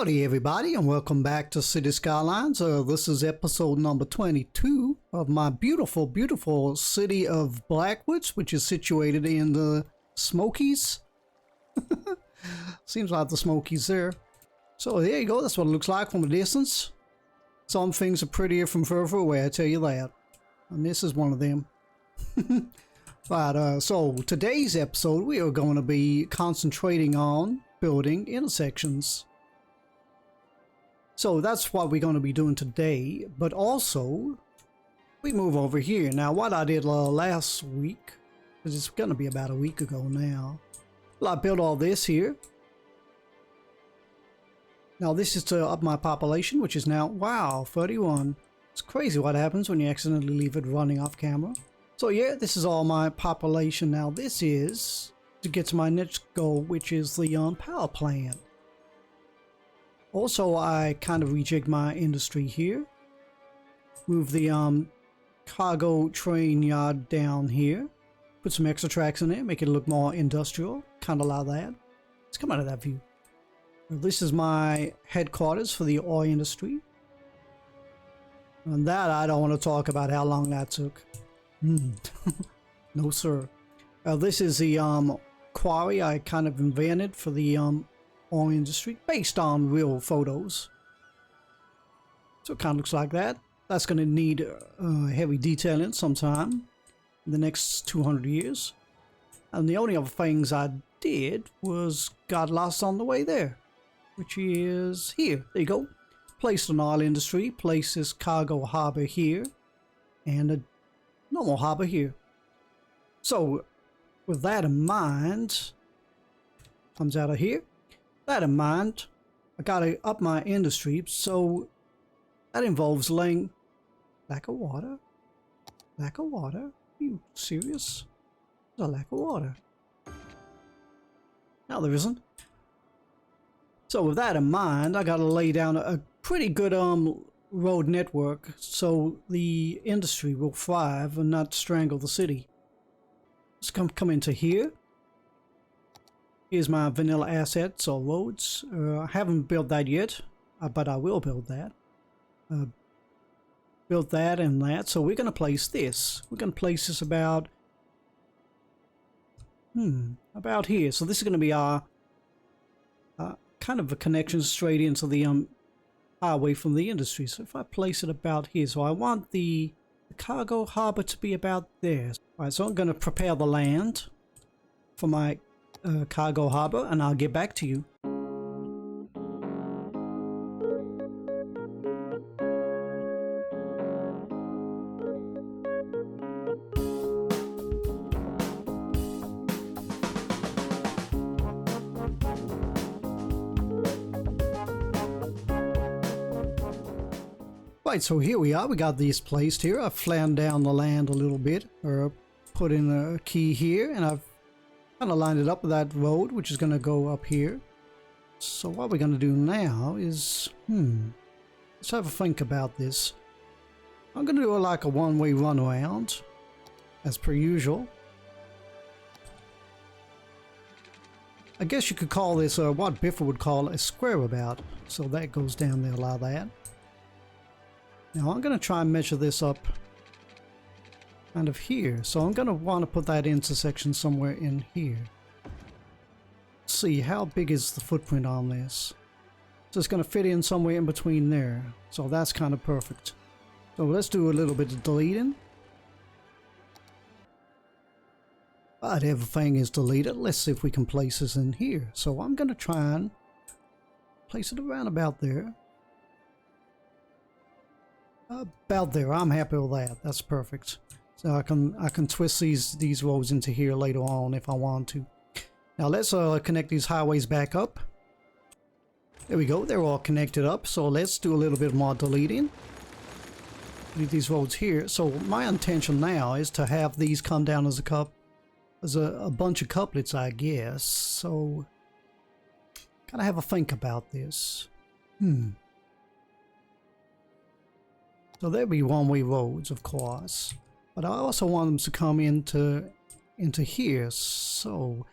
Howdy everybody and welcome back to City Skylines. This is episode number 22 of my beautiful city of Blackwoods, which is situated in the Smokies. Seems like the Smokies there. So there you go, that's what it looks like from a distance. Some things are prettier from further away, I tell you that. And this is one of them. But so today's episode we are going to be concentrating on building intersections. So that's what we're going to be doing today, but also we move over here. Now what I did last week, because it's going to be about a week ago now, well, I built all this here. Now this is to up my population, which is now, wow, 31. It's crazy what happens when you accidentally leave it running off camera. So yeah, this is all my population. Now this is to get to my next goal, which is the power plant. Also, I kind of rejigged my industry here. Move the cargo train yard down here. Put some extra tracks in there, make it look more industrial. Kind of like that. Let's come out of that view. This is my headquarters for the oil industry. And that I don't want to talk about how long that took. No sir. This is the quarry I kind of invented for the oil industry based on real photos. So it kind of looks like that. That's going to need heavy detailing sometime in the next 200 years. And the only other things I did was got lost on the way there, which is here. There you go. Placed an oil industry, place this cargo harbor here, and a normal harbor here. So with that in mind, comes out of here. That in mind, I gotta up my industry, so that involves laying lack of water. Lack of water? Are you serious? There's a lack of water. No, there isn't. So with that in mind, I gotta lay down a pretty good road network so the industry will thrive and not strangle the city. Let's come into here. Here's my vanilla assets or roads. I haven't built that yet, but I will build that. Built that and that. So we're going to place this. We're going to place this about here. So this is going to be our kind of a connection straight into the highway from the industry. So if I place it about here, so I want the cargo harbor to be about there. All right, so I'm going to prepare the land for my cargo harbor, and I'll get back to you. Right, so here we are. We got these placed here. I've flattened down the land a little bit, or put in a key here, and I've kind of lined it up with that road, which is going to go up here. So what we're going to do now is, let's have a think about this. I'm going to do like a one-way run around, as per usual. I guess you could call this what Biffa would call a square about. So that goes down there like that. Now I'm going to try and measure this up kind of here. So I'm going to want to put that intersection somewhere in here. Let's see, how big is the footprint on this? So it's going to fit in somewhere in between there. So that's kind of perfect. So let's do a little bit of deleting. But everything is deleted. Let's see if we can place this in here. So I'm going to try and place it around about there. About there. I'm happy with that. That's perfect. So I can twist these roads into here later on if I want to. Now let's connect these highways back up. There we go. They're all connected up. So let's do a little bit more deleting. Leave these roads here. So my intention now is to have these come down as a bunch of couplets, I guess. So gotta have a think about this. So there'll be one-way roads, of course, but I also want them to come into here. So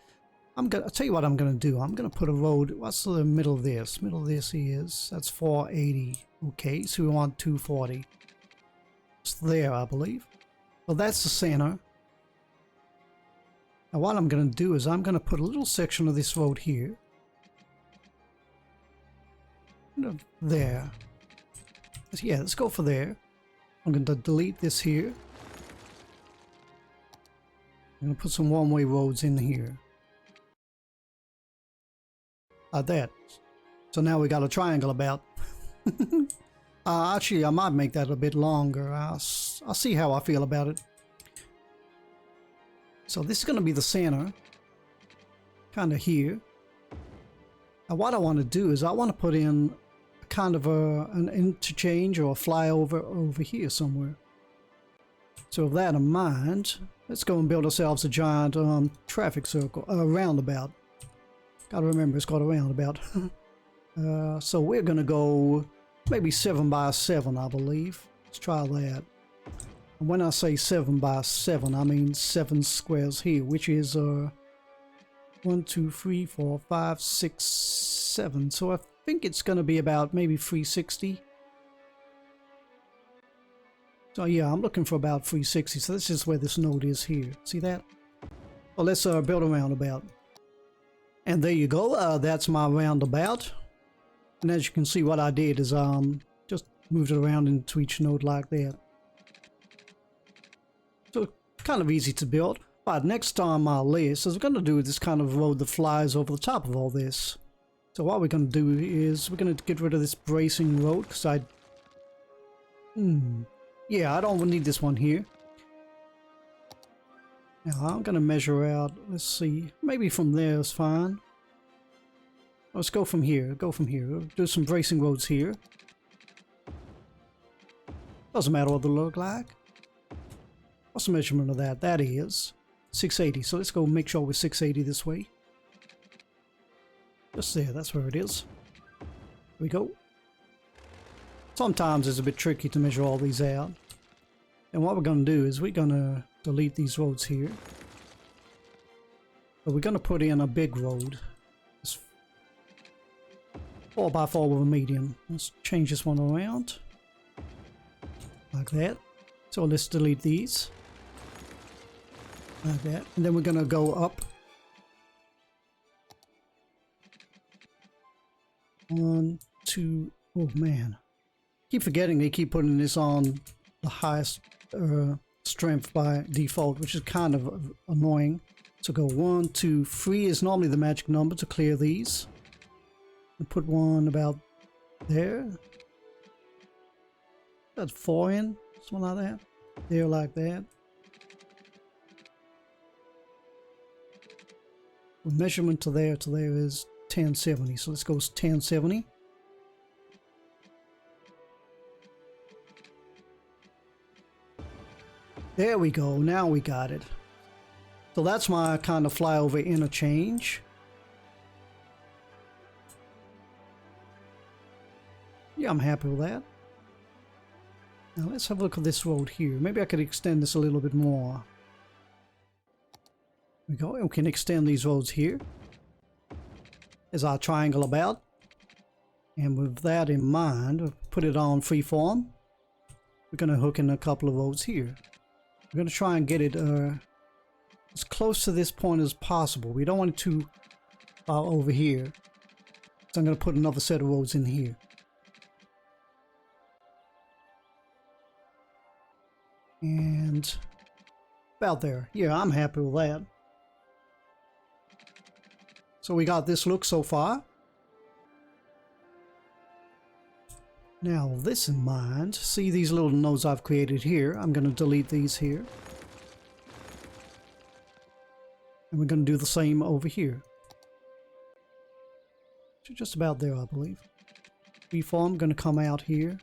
I'll tell you what I'm gonna do. I'm gonna put a road. What's the middle of this? Middle of this is, that's 480. Okay, so we want 240. It's there, I believe. Well, that's the center. Now what I'm gonna do is I'm gonna put a little section of this road here. There. Yeah, let's go for there. I'm gonna delete this here. I'm gonna put some one-way roads in here. Like that. So now we got a triangle about. Actually, I might make that a bit longer. I'll see how I feel about it. So this is going to be the center. Kind of here. Now what I want to do is I want to put in kind of an interchange or a flyover over here somewhere. So with that in mind, let's go and build ourselves a giant traffic circle, roundabout. Gotta remember, it's called a roundabout. So we're gonna go maybe 7 by 7, I believe. Let's try that. And when I say 7 by 7, I mean 7 squares here, which is 1, 2, 3, 4, 5, 6, 7. So I think it's gonna be about maybe 360. So yeah, I'm looking for about 360. So this is where this node is here. See that? Well, let's build a roundabout. And there you go, that's my roundabout. And as you can see, what I did is just moved it around into each node like that. So kind of easy to build. But next on my list is we're going to do this kind of road that flies over the top of all this. So what we're going to do is we're going to get rid of this bracing road because yeah, I don't need this one here. Now I'm going to measure out, let's see, maybe from there is fine. Let's go from here, do some bracing roads here. Doesn't matter what they look like. What's the measurement of that? That is 680, so let's go make sure we're 680 this way. Just there, that's where it is. Here we go. Sometimes it's a bit tricky to measure all these out. And what we're going to do is we're going to delete these roads here. But we're going to put in a big road. It's 4 by 4 with a median. Let's change this one around. Like that. So let's delete these. Like that. And then we're going to go up. 1, 2, oh man. Keep forgetting they keep putting this on the highest strength by default, which is kind of annoying. So go 1, 2, 3 is normally the magic number to clear these. And put one about there. That's 4 in, something like that. There like that. The measurement to there is 1070. So let's go 1070. There we go, now we got it. So that's my kind of flyover interchange. Yeah, I'm happy with that. Now let's have a look at this road here. Maybe I could extend this a little bit more. There we go, we can extend these roads here. There's our triangle about. And with that in mind, put it on freeform. We're going to hook in a couple of roads here. We're going to try and get it as close to this point as possible. We don't want it too far over here. So I'm going to put another set of roads in here. And about there. Yeah, I'm happy with that. So we got this look so far. Now, with this in mind, see these little nodes I've created here? I'm going to delete these here. And we're going to do the same over here. So just about there, I believe. Freeform, going to come out here.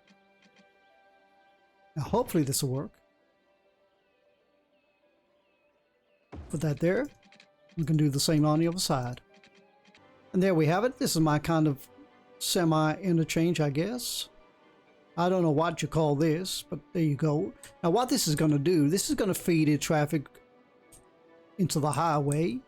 Now, hopefully this will work. Put that there. We can do the same on the other side. And there we have it. This is my kind of semi-interchange, I guess. I don't know what you call this, but there you go. Now what this is going to do, this is going to feed the traffic into the highway.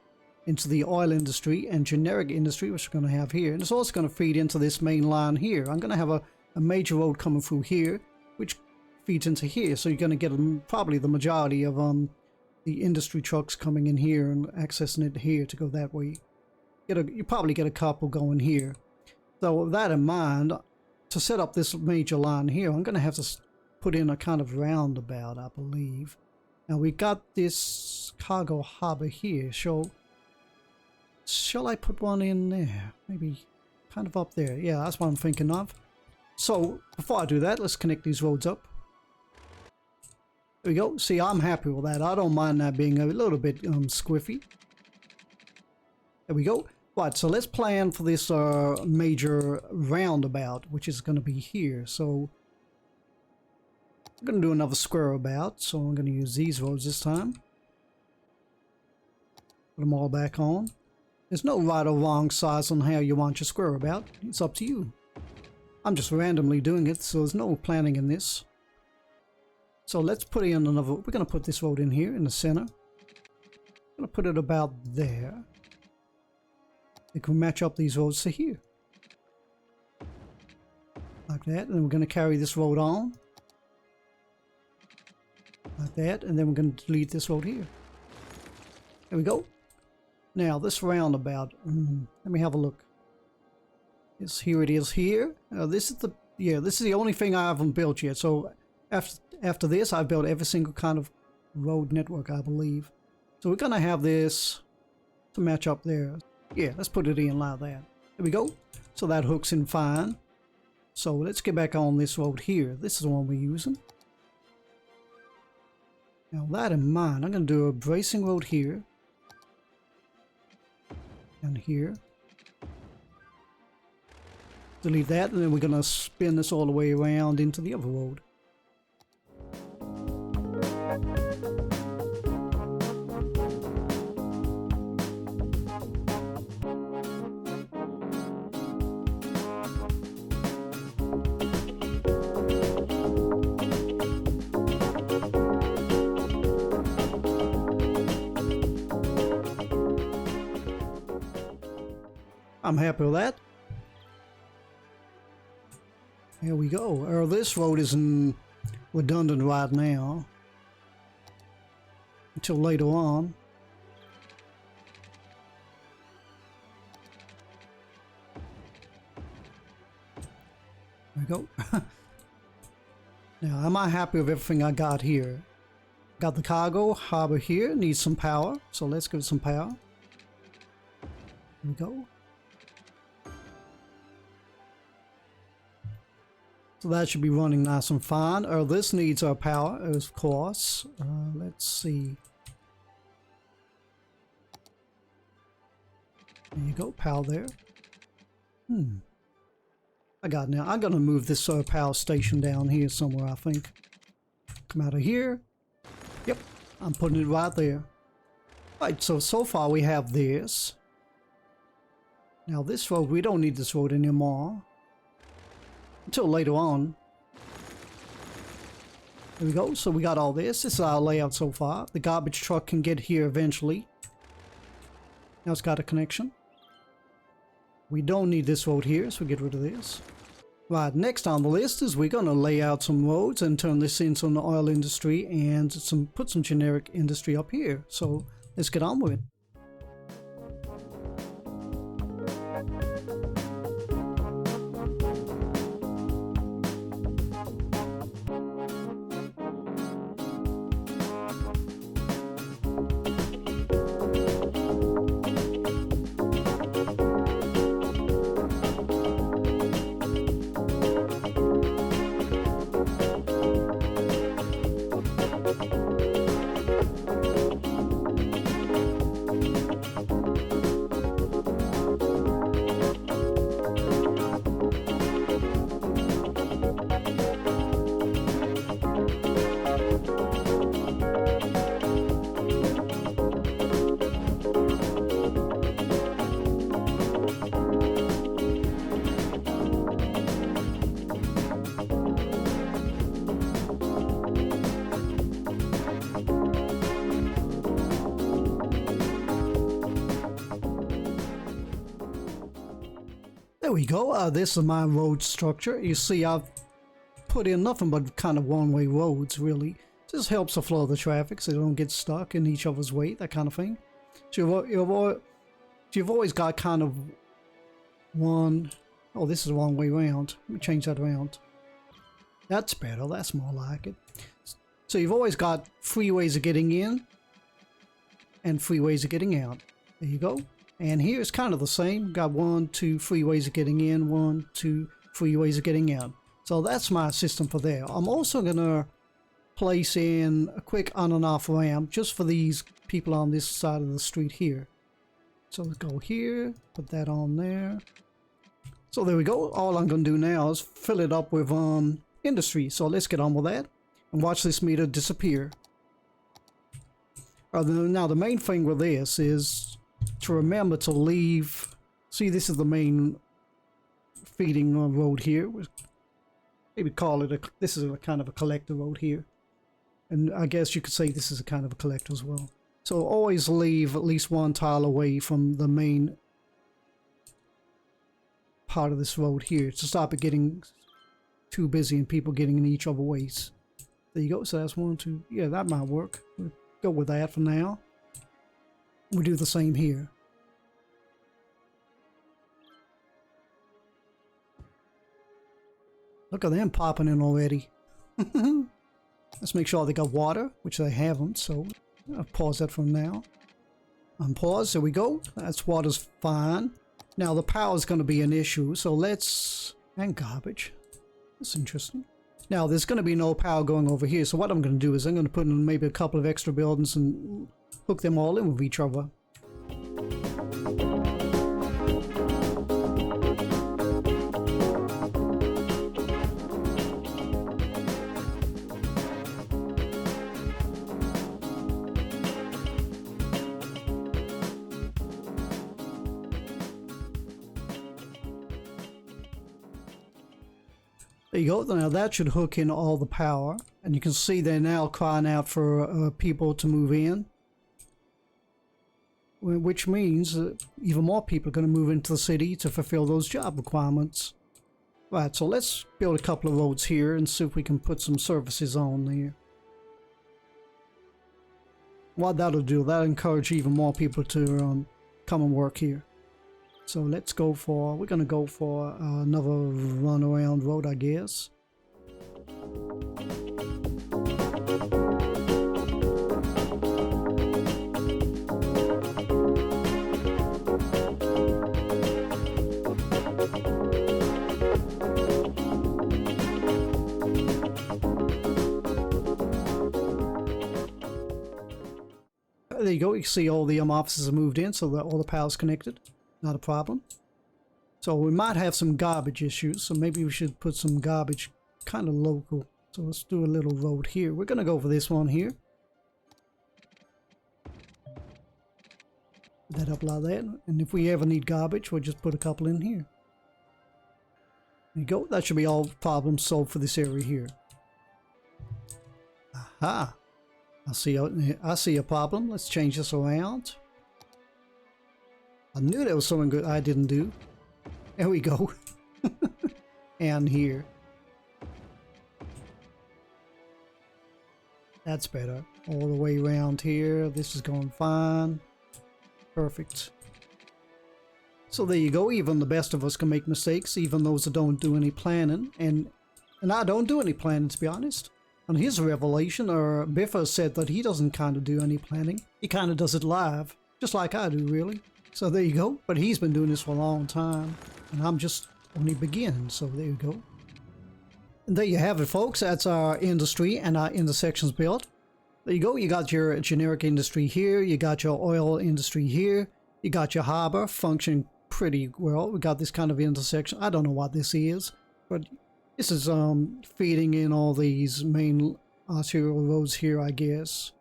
into the oil industry and generic industry, which we're going to have here. And it's also going to feed into this main line here. I'm going to have a major road coming through here, which feeds into here. So you're going to get probably the majority of the industry trucks coming in here and accessing it here to go that way. You probably get a couple going here. So with that in mind, to set up this major line here, I'm going to have to put in a kind of roundabout, I believe. Now we got this cargo harbor here. So shall I put one in there? Maybe kind of up there. Yeah, that's what I'm thinking of. So before I do that, let's connect these roads up. There we go. See, I'm happy with that. I don't mind that being a little bit squiffy. There we go. Right, so let's plan for this major roundabout, which is going to be here. So I'm going to do another square about. So I'm going to use these roads this time. Put them all back on. There's no right or wrong size on how you want your square about. It's up to you. I'm just randomly doing it, so there's no planning in this. So let's put in another. We're going to put this road in here in the center. I'm going to put it about there. We can match up these roads to here. Like that. And we're going to carry this road on. Like that. And then we're going to delete this road here. There we go. Now this roundabout. Let me have a look. Here it is here. This is the only thing I haven't built yet. So after this, I've built every single kind of road network, I believe. So we're going to have this to match up there. Yeah, let's put it in like that. There we go. So that hooks in fine. So let's get back on this road here. This is the one we're using. Now with that in mind, I'm going to do a bracing road here. And here. Delete that, and then we're going to spin this all the way around into the other road. I'm happy with that. Here we go. This road isn't redundant right now. Until later on. There we go. Now, am I happy with everything I got here? Got the cargo harbor here. Needs some power. So let's give it some power. Here we go. So that should be running nice and fine. This needs our power, of course. Let's see. There you go, power there. I got it now. I'm going to move this power station down here somewhere, I think. Come out of here. Yep, I'm putting it right there. Right, so far we have this. Now this road, we don't need this road anymore. Until later on. There we go. So we got all this. This is our layout so far. The garbage truck can get here eventually. Now it's got a connection. We don't need this road here, so we get rid of this. Right, next on the list is we're going to lay out some roads and turn this into an oil industry and put some generic industry up here. So let's get on with it. There we go. This is my road structure. You see, I've put in nothing but kind of one-way roads, really. This helps the flow of the traffic so they don't get stuck in each other's way, that kind of thing. So you've always got kind of one... Oh, this is the wrong way around. Let me change that around. That's better. That's more like it. So you've always got 3 ways of getting in and 3 ways of getting out. There you go. And here it's kind of the same. Got 1, 2, 3 ways of getting in, 1, 2, 3 ways of getting out. So that's my system for there. I'm also going to place in a quick on and off ramp just for these people on this side of the street here. So let's go here, put that on there. So there we go. All I'm going to do now is fill it up with industry. So let's get on with that and watch this meter disappear. Now the main thing with this is to remember to leave. See, this is the main feeding road here. Maybe call it this is a kind of a collector road here. And I guess you could say this is a kind of a collector as well. So always leave at least 1 tile away from the main part of this road here to stop it getting too busy and people getting in each other ways. There you go. So that's 1, 2. Yeah, that might work. We'll go with that for now. We'll do the same here. Look at them popping in already. Let's make sure they got water, which they haven't, so I'll pause that from now. Unpause, there we go. That's water's fine. Now the power is going to be an issue, so let's... and garbage. That's interesting. Now there's going to be no power going over here, so what I'm going to do is I'm going to put in maybe a couple of extra buildings and hook them all in with each other. There you go. Now that should hook in all the power, and you can see they're now crying out for people to move in, which means even more people are going to move into the city to fulfill those job requirements. Right, so let's build a couple of roads here and see if we can put some services on there. What that'll do, that'll encourage even more people to come and work here. So let's go for, we're going to go for another runaround road, I guess. There you go, you can see all the offices have moved in, so that all the power's connected. Not a problem. So we might have some garbage issues, so maybe we should put some garbage kind of local. So let's do a little road here. We're going to go for this one here. Put that up like that. And if we ever need garbage, we'll just put a couple in here. There you go. That should be all problems solved for this area here. Aha. I see a problem. Let's change this around. I knew there was something good I didn't do. There we go. And here. That's better. All the way around here. This is going fine. Perfect. So there you go. Even the best of us can make mistakes. Even those that don't do any planning. And I don't do any planning, to be honest. On his revelation, Biffa said that he doesn't kind of do any planning. He kind of does it live. Just like I do, really. So there you go. But he's been doing this for a long time. And I'm just only beginning. So there you go. And there you have it, folks. That's our industry and our intersections built. There you go. You got your generic industry here. You got your oil industry here. You got your harbor functioning pretty well. We got this kind of intersection. I don't know what this is. But this is feeding in all these main arterial roads here, I guess.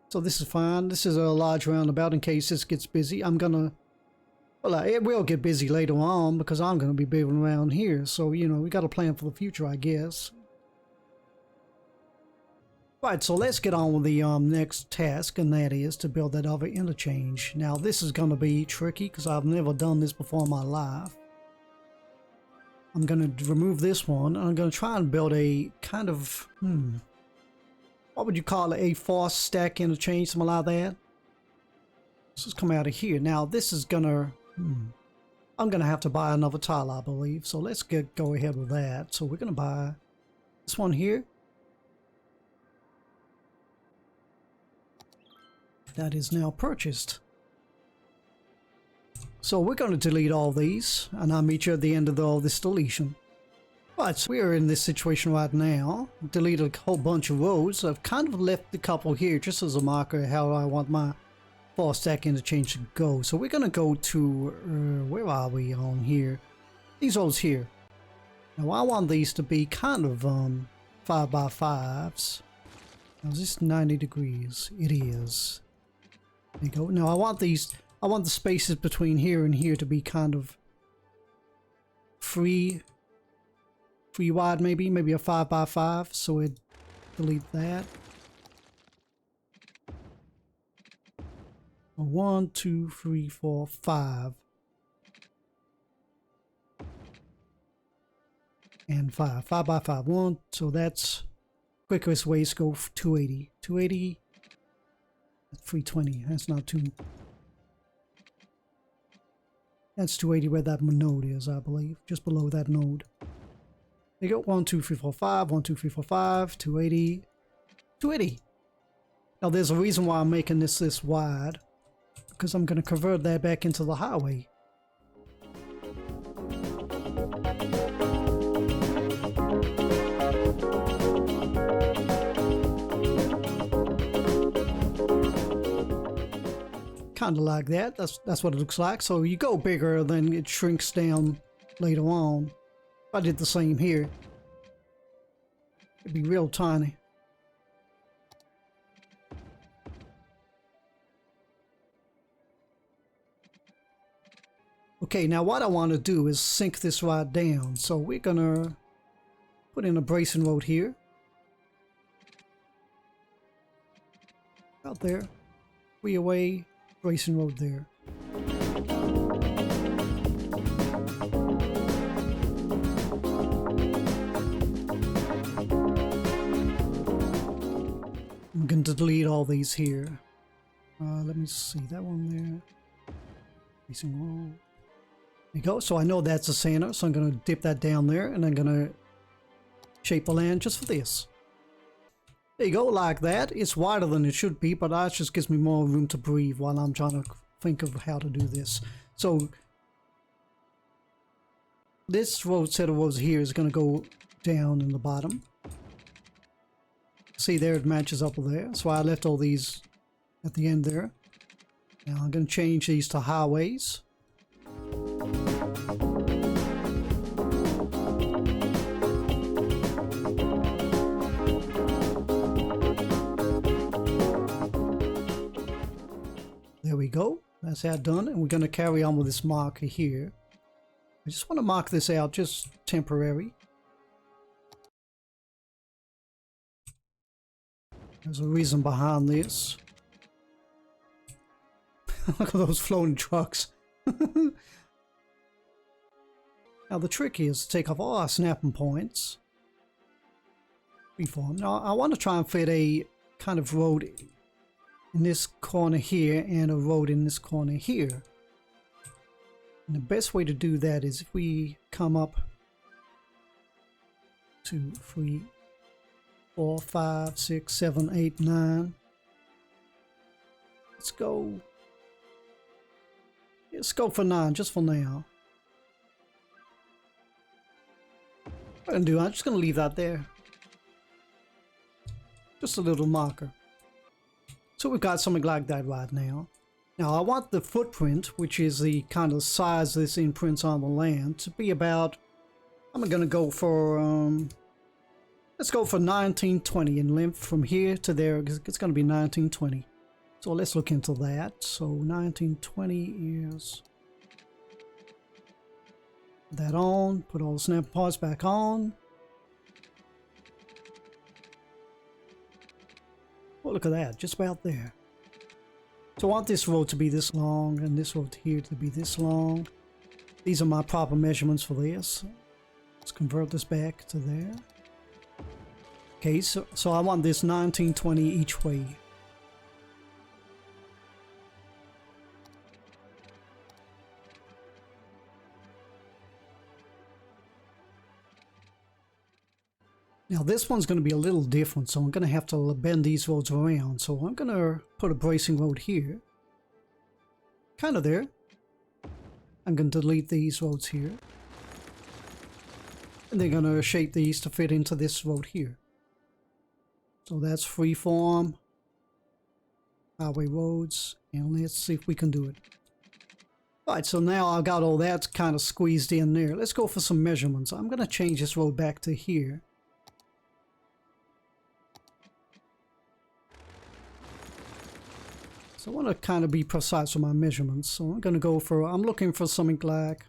So this is fine. This is a large roundabout in case this gets busy. I'm gonna, well, it will get busy later on because I'm gonna be building around here. So, you know, we got to plan for the future, I guess. Right, so let's get on with the next task, and that is to build that other interchange. Now, this is gonna be tricky because I've never done this before in my life. I'm going to remove this one, and I'm going to try and build a kind of, what would you call it? A force stack interchange, something like that. This is coming out of here. Now, this is going to, I'm going to have to buy another tile, I believe. So let's go ahead with that. So we're going to buy this one here. That is now purchased. So we're going to delete all these, and I'll meet you at the end of all this deletion. Right, so we're in this situation right now. Deleted a whole bunch of rows. I've kind of left a couple here just as a marker how I want my force stack interchange to go. So we're going to go to, where are we on here? These rows here. Now I want these to be kind of 5x5s. Now is this 90 degrees? It is. There you go. Now I want the spaces between here and here to be kind of free wide, maybe a 5x5. So we'd delete that. 1, 2, 3, 4, 5. And 5 by 5. 1. So that's quickest ways to go 280. 280. 320. That's not too. That's 280 where that node is, I believe. Just below that node. There you go. 1, 2, 3, 4, 5. 1, 2, 3, 4, 5. 280. 280. Now there's a reason why I'm making this wide. Because I'm going to convert that back into the highway. Kind of like that. That's what it looks like. So you go bigger, then it shrinks down later on. If I did the same here, it'd be real tiny. Okay, now what I want to do is sink this right down. So we're gonna put in a bracing road here. Out there. 3 away, bracing road there. I'm going to delete all these here. Let me see that one there. Bracing road. There you go. So I know that's the center, so I'm going to dip that down there, and I'm going to shape the land just for this. There you go, like that. It's wider than it should be, but that just gives me more room to breathe while I'm trying to think of how to do this. So this set of rows here is going to go down in the bottom. See there, it matches up there. So I left all these at the end there. Now I'm going to change these to highways. There we go. That's that done. And we're going to carry on with this marker here. I just want to mark this out, just temporary. There's a reason behind this. Look at those floating trucks. Now the trick is to take off all our snapping points. Freeform. Now I want to try and fit a kind of road in this corner here and a road in this corner here. And the best way to do that is if we come up 2, 3, 4, 5, 6, 7, 8, 9. Let's go for 9 just for now. What I'm just going to leave that there. Just a little marker. So we've got something like that right now. Now I want the footprint, which is the kind of size this imprints on the land, to be about, I'm going to go for, let's go for 1920 in length from here to there. It's going to be 1920. So let's look into that. So 1920 is that on, put all the snap parts back on. Well, look at that, just about there. So I want this road to be this long and this road here to be this long. These are my proper measurements for this. Let's convert this back to there. Okay, so I want this 1920 each way. Now this one's going to be a little different, so I'm going to have to bend these roads around. So I'm going to put a bracing road here. Kind of there. I'm going to delete these roads here. And they're going to shape these to fit into this road here. So that's freeform, highway roads, and let's see if we can do it. Alright, so now I've got all that kind of squeezed in there. Let's go for some measurements. I'm going to change this road back to here. So I want to kind of be precise with my measurements. So I'm going to go for, I'm looking for something like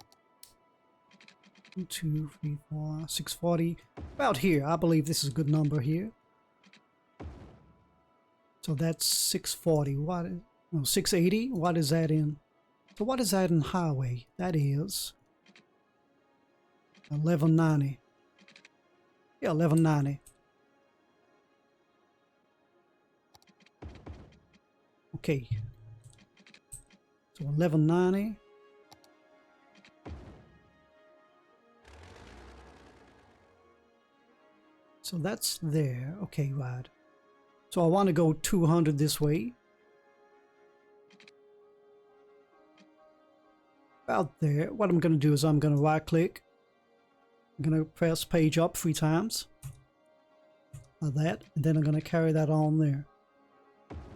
1, 2, 3, 4, 640. About here. I believe this is a good number here. So that's 640. What? No, 680. What is that in? So what is that in highway? That is 1190. Yeah, 1190. Okay. So 1190. So that's there. Okay, right. So I want to go 200 this way. About there. What I'm going to do is I'm going to right click. I'm going to press page up 3 times. Like that. And then I'm going to carry that on there.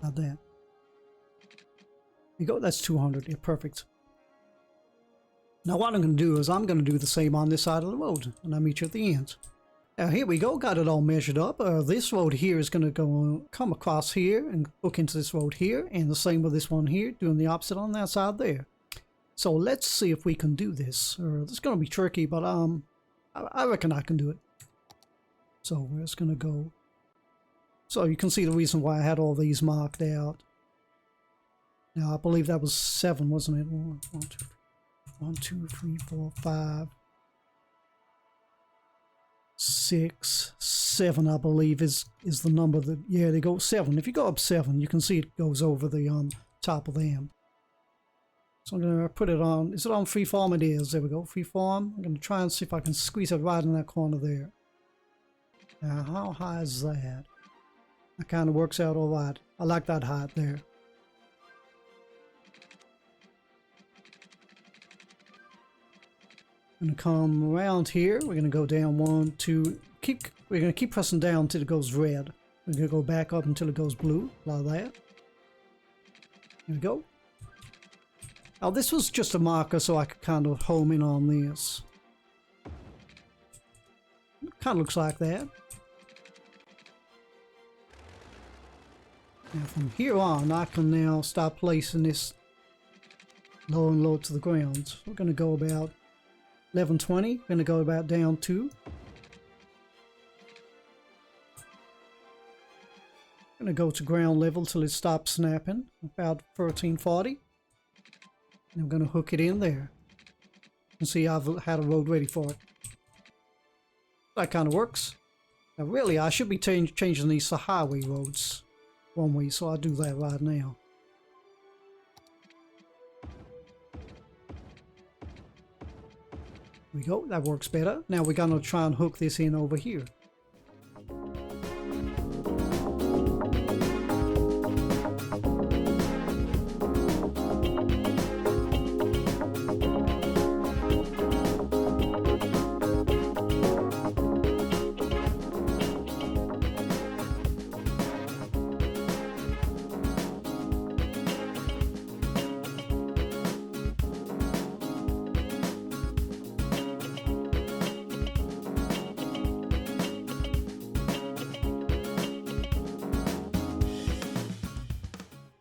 Like that. There you go. That's 200. Yeah, perfect. Now what I'm going to do is I'm going to do the same on this side of the road. And I'll meet you at the end. Now here we go, got it all measured up. This road here is going to come across here and hook into this road here, and the same with this one here, doing the opposite on that side there. So let's see if we can do this. It's going to be tricky, but I reckon I can do it. So we're just going to go. So you can see the reason why I had all these marked out. Now I believe that was 7, wasn't it? 1, 2, 3, 4, 5. 6, 7, I believe is the number that, yeah, they go 7. If you go up 7, you can see it goes over the top of them. So I'm going to put it on, is it on freeform? It is, there we go, freeform. I'm going to try and see if I can squeeze it right in that corner there. Now, how high is that? That kind of works out all right. I like that height there. Going to come around here. We're going to go down 1, 2. We're going to keep pressing down until it goes red. We're going to go back up until it goes blue, like that. There we go. Now this was just a marker so I could kind of home in on this. It kind of looks like that. Now from here on, I can now start placing this low and low to the ground. So we're going to go about 1120, going to go about down 2. Going to go to ground level till it stops snapping, about 1340. And I'm going to hook it in there. You can see I've had a road ready for it. That kind of works. Now really, I should be changing these to highway roads one way, so I'll do that right now. There we go, that works better. Now we're going to try and hook this in over here.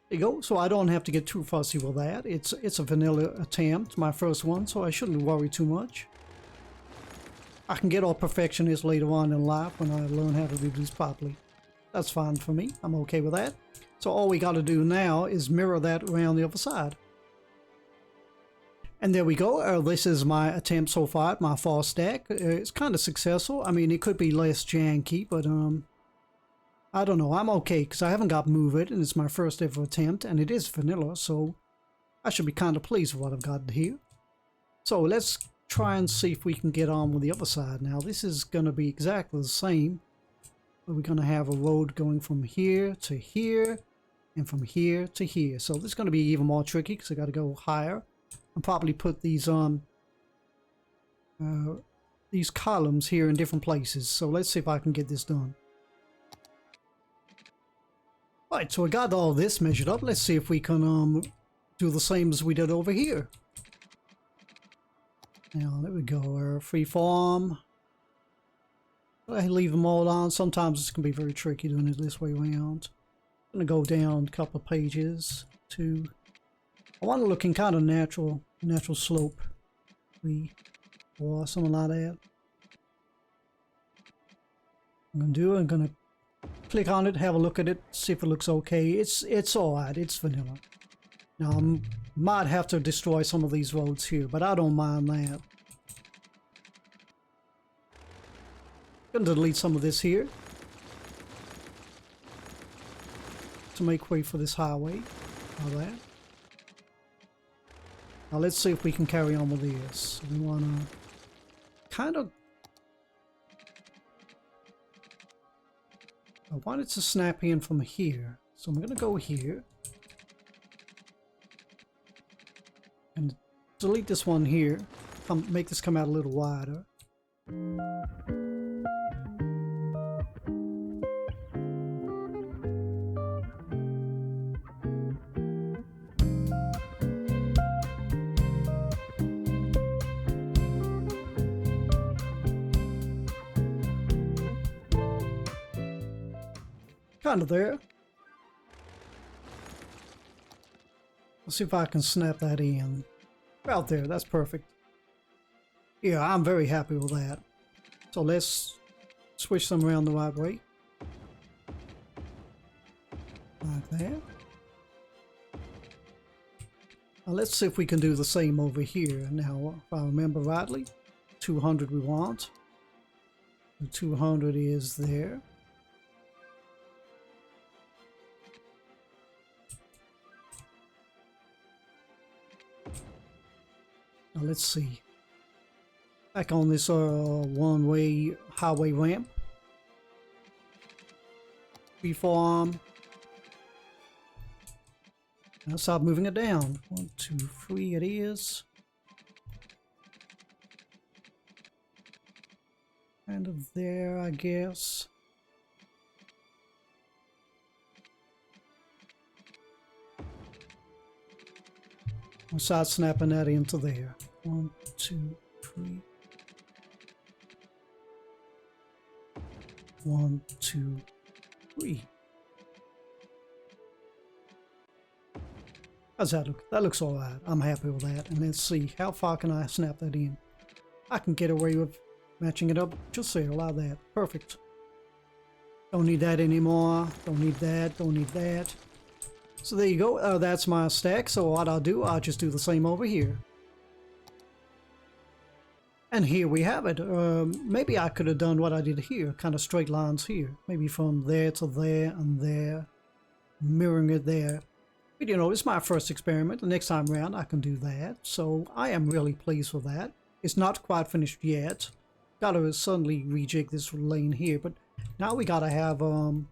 There you go, so I don't have to get too fussy with that. It's a vanilla attempt, my first one, so I shouldn't worry too much. I can get all perfectionist later on in life when I learn how to do this properly. That's fine for me, I'm okay with that. So all we got to do now is mirror that around the other side. And there we go. This is my attempt so far at my fall stack. It's kind of successful. I mean, it could be less janky, but I don't know. I'm okay because I haven't got Move It, and it's my first ever attempt, and it is vanilla, so I should be kind of pleased with what I've got here. So let's try and see if we can get on with the other side now. This is going to be exactly the same. We're going to have a road going from here to here, and from here to here. So this is going to be even more tricky because I got to go higher and probably put these columns here in different places. So let's see if I can get this done. Right, so I got all this measured up. Let's see if we can do the same as we did over here. Now, there we go. Freeform. I leave them all on. Sometimes it's going to be very tricky doing it this way around. I'm going to go down a couple of pages to... I want it looking kind of natural slope. 3, 4, something like that. I'm going to click on it, have a look at it, see if it looks okay. It's alright, it's vanilla. Now, I might have to destroy some of these roads here, but I don't mind that. I'm going to delete some of this here to make way for this highway. All that. Now let's see if we can carry on with this. We want to kind of... I want it to snap in from here. So I'm going to go here. And delete this one here. Make this come out a little wider. Kind of there. Let's see if I can snap that in. About there, that's perfect. Yeah, I'm very happy with that. So let's switch them around the right way. Like that. Now let's see if we can do the same over here. Now, if I remember rightly, 200 we want. The 200 is there. Now let's see. Back on this one-way highway ramp. Freeform. Now start moving it down. 1, 2, 3 it is. Kind of there, I guess. I'll start snapping that into there. 1, 2, 3. 1, 2, 3. How's that look? That looks alright. I'm happy with that. And let's see, how far can I snap that in? I can get away with matching it up just there, like that. Perfect. Don't need that anymore. Don't need that. Don't need that. So there you go. That's my stack. So what I'll do, I'll just do the same over here. And here we have it. Maybe I could have done what I did here, kind of straight lines here. Maybe from there to there and there, mirroring it there. But you know, it's my first experiment. The next time around I can do that. So I am really pleased with that. It's not quite finished yet. Gotta suddenly rejig this lane here, but now we gotta have come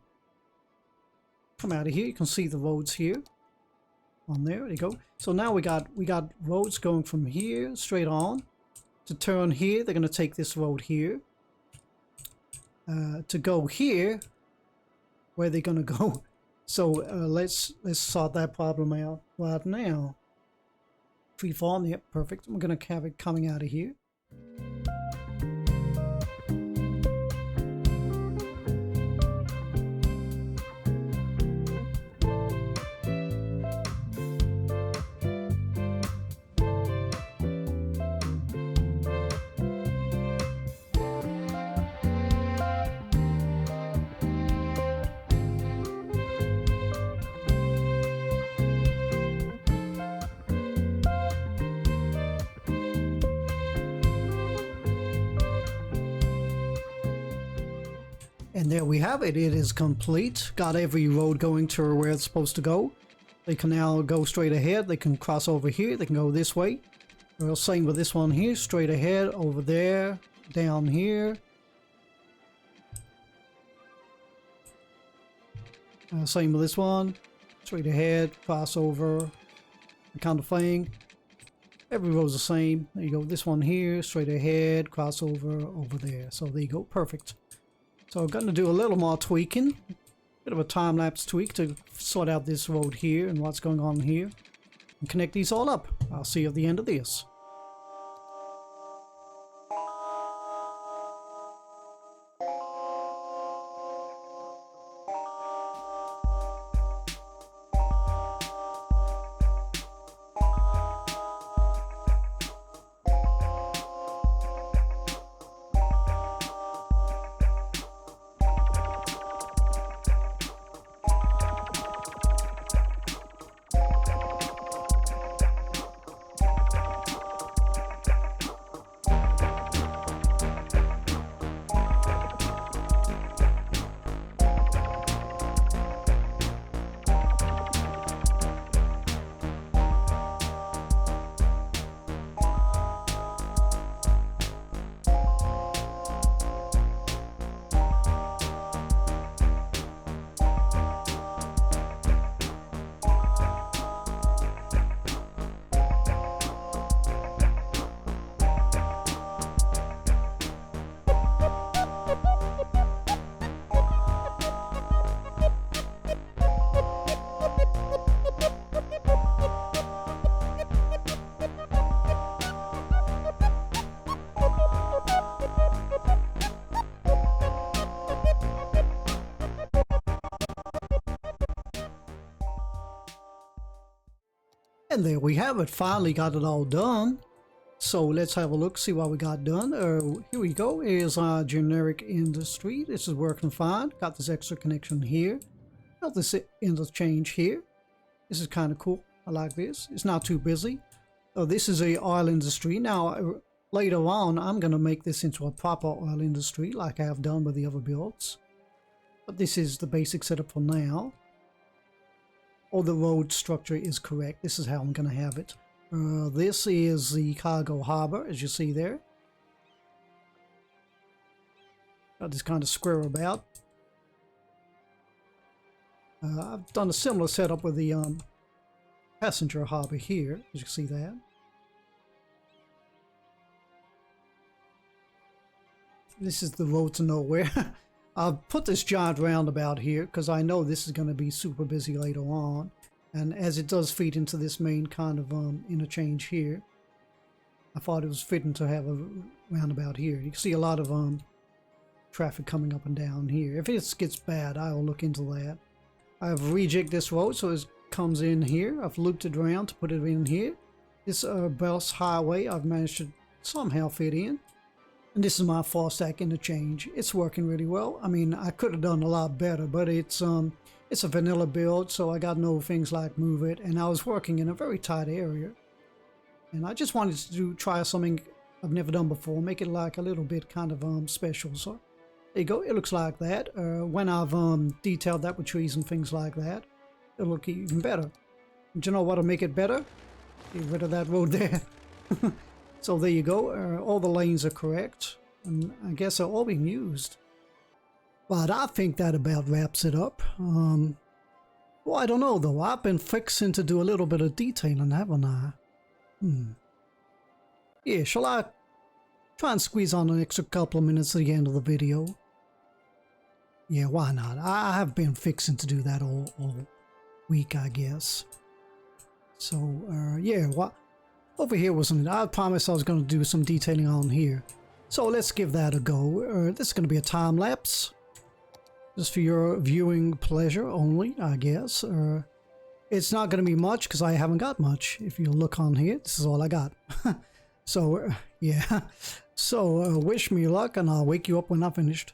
out of here. You can see the roads here. On there you go. So now we got roads going from here straight on. To turn here, they're gonna take this road here. To go here, where they're gonna go. So let's sort that problem out right now. Freeform, yep, perfect. We're gonna have it coming out of here. And there we have it. It is complete. Got every road going to where it's supposed to go. They can now go straight ahead. They can cross over here. They can go this way. Well, same with this one here. Straight ahead, over there, down here. Same with this one. Straight ahead, cross over, kind of thing. Every road's the same. There you go. This one here, straight ahead, cross over, over there. So there you go. Perfect. So I'm going to do a little more tweaking. Bit of a time-lapse tweak to sort out this road here and what's going on here. And connect these all up. I'll see you at the end of this. And there we have it. Finally got it all done. So let's have a look, see what we got done. Here we go. Here's our generic industry. This is working fine. Got this extra connection here. Got this interchange here. This is kind of cool. I like this. It's not too busy. This is a oil industry. Now, later on, I'm going to make this into a proper oil industry like I have done with the other builds. But this is the basic setup for now. All the road structure is correct. This is how I'm going to have it. This is the cargo harbor, as you see there. Got this kind of square about. I've done a similar setup with the passenger harbor here, as you see that. This is the road to nowhere. I've put this giant roundabout here because I know this is going to be super busy later on. And as it does feed into this main kind of interchange here, I thought it was fitting to have a roundabout here. You can see a lot of traffic coming up and down here. If it gets bad, I will look into that. I've rejigged this road so it comes in here. I've looped it around to put it in here. This bus highway I've managed to somehow fit in. And this is my 4-stack interchange. It's working really well. I mean, I could have done a lot better, but it's a vanilla build, so I got no things like move it, and I was working in a very tight area. And I just wanted to try something I've never done before, make it like a little bit kind of special. So there you go. It looks like that. When I've detailed that with trees and things like that, it'll look even better. Do you know what'll make it better? Get rid of that road there. So there you go, all the lanes are correct, and I guess they're all being used. But I think that about wraps it up. Well, I don't know though, I've been fixing to do a little bit of detailing, haven't I? Yeah, shall I try and squeeze on an extra couple of minutes at the end of the video? Yeah, why not? I have been fixing to do that all week, I guess. So, yeah, what? Over here wasn't it? I promised I was going to do some detailing on here. So let's give that a go. This is going to be a time lapse. Just for your viewing pleasure only, I guess. It's not going to be much because I haven't got much. If you look on here, this is all I got. So, yeah. So wish me luck and I'll wake you up when I'm finished.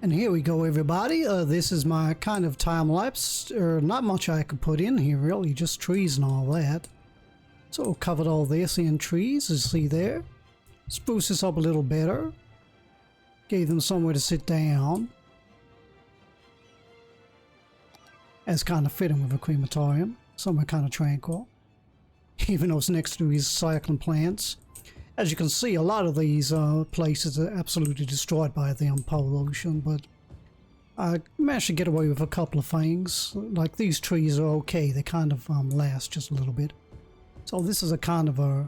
And here we go, everybody. This is my kind of time lapse. Not much I could put in here, really, just trees and all that. So covered all this in trees, as you see there. Spruce this up a little better. Gave them somewhere to sit down. As kind of fitting with a crematorium. Somewhere kind of tranquil. Even though it's next to these cycling plants. As you can see, a lot of these places are absolutely destroyed by the pollution, but I managed to get away with a couple of things. Like these trees are okay, they kind of last just a little bit. So this is a kind of a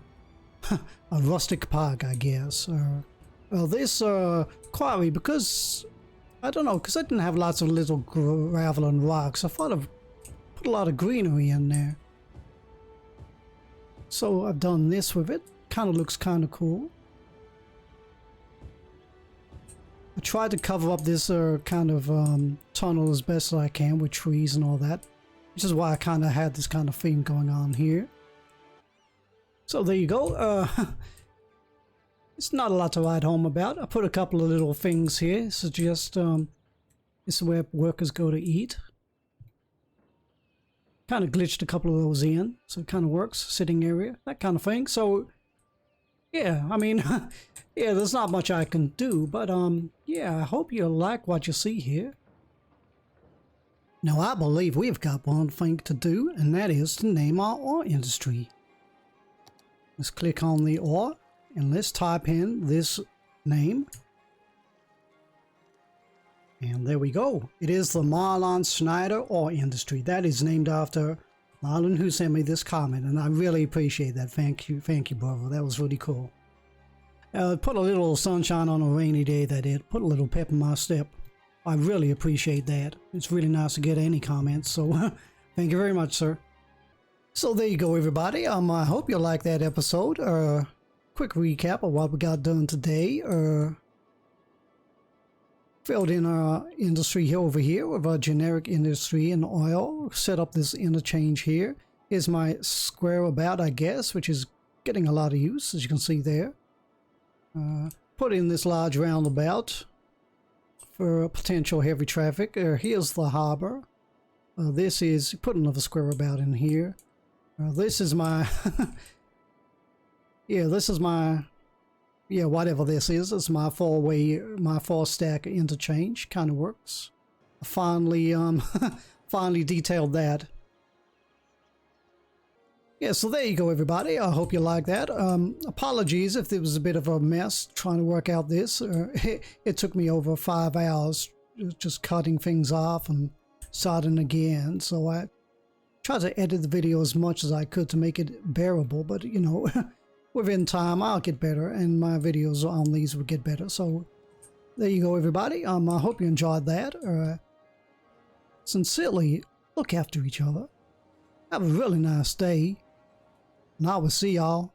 rustic park, I guess. This quarry, because, I don't know, because I didn't have lots of little gravel and rocks, I thought I'd put a lot of greenery in there. So I've done this with it. Kind of looks kind of cool. I tried to cover up this kind of tunnel as best as I can with trees and all that, which is why I kind of had this kind of theme going on here. So there you go. It's not a lot to write home about. I put a couple of little things here. So just this is where workers go to eat. Kind of glitched a couple of those in, so it kind of works. Sitting area, that kind of thing. So yeah, I mean, yeah, there's not much I can do, but yeah, I hope you like what you see here. Now, I believe we've got one thing to do, and that is to name our ore industry. Let's click on the ore, and let's type in this name. And there we go. It is the Marlon Schneider Ore Industry. That is named after Marlon, who sent me this comment, and I really appreciate that. Thank you, brother. That was really cool. Put a little sunshine on a rainy day, that it. Put a little pep in my step. I really appreciate that. It's really nice to get any comments, so thank you very much, sir. So there you go, everybody. I hope you liked that episode. Quick recap of what we got done today. Filled in our industry here over here with our generic industry in oil. Set up this interchange here. Here's my square about, I guess, which is getting a lot of use, as you can see there. Put in this large roundabout for potential heavy traffic. Here's the harbor. This is, put another square about in here. This is my, yeah, this is my, yeah, whatever this is, it's my four stack interchange. Kind of works. I finally detailed that. Yeah, so there you go, everybody. I hope you like that. Apologies if there was a bit of a mess trying to work out this. It took me over 5 hours just cutting things off and starting again. So I tried to edit the video as much as I could to make it bearable, but you know, within time I'll get better and my videos on these will get better. So there you go, everybody. I hope you enjoyed that. Sincerely, look after each other. Have a really nice day. And I will see y'all